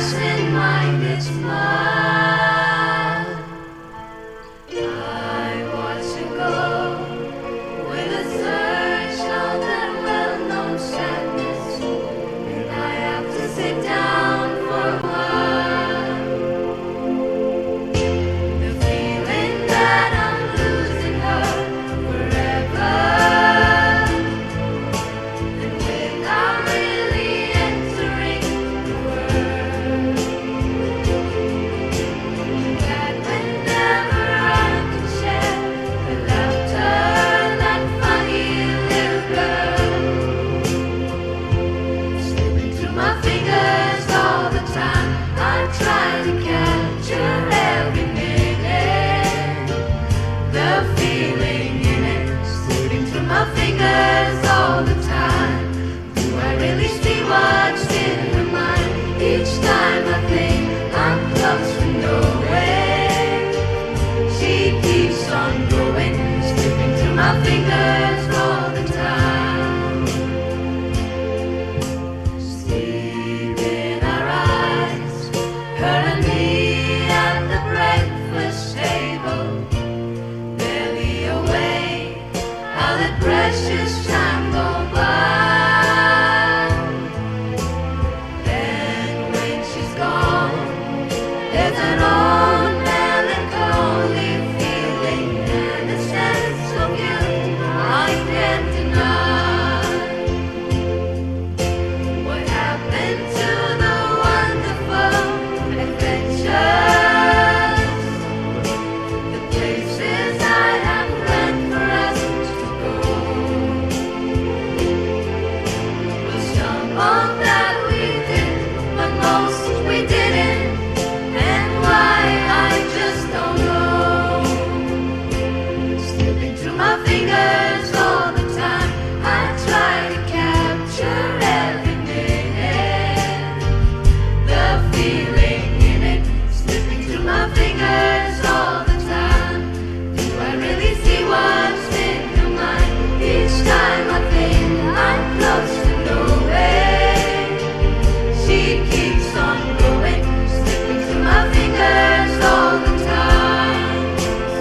absent-minded smile. I watch you go with a search of that well-known sadness, and I have to sit down for a while. The feeling that I'm losing her forever, and without really entering the word, that whenever I can share the laughter, that funny little girl, slipping through my fingers all the time. I try to capture every minute, the feeling in it, slipping through my fingers all the time. Do I really see what's in her mind? Each time I think I'm close to knowing, she keeps on going, slipping through my fingers all the time. Sleep in our eyes, her and me at the breakfast table, barely awake how that precious time go by. Then when she's gone, there's an old melancholy feeling and a sense of guilt I can't deny. What happened to the wonderful adventures, the places I have planned for us to go? Well, some of that we did, but most we didn't, and why I just don't know. Slipping through my fingers all the time, I try to capture every minute, the feeling in it, slipping through my fingers all the time. Do I really see what's in her mind? Each time I think I'm close to knowing, she keeps on going, slipping through my fingers all the time.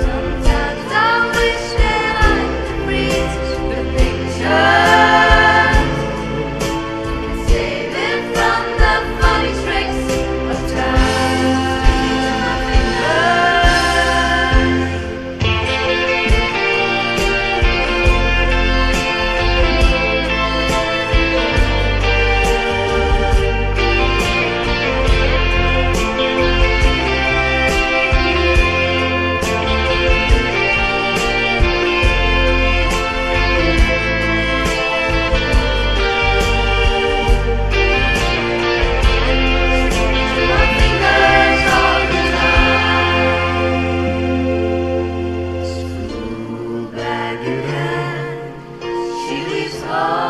Sometimes I wish that I could freeze the pictures and save it from the funny tricks of time. My fingers all the time. School bag in hand, she leaves home.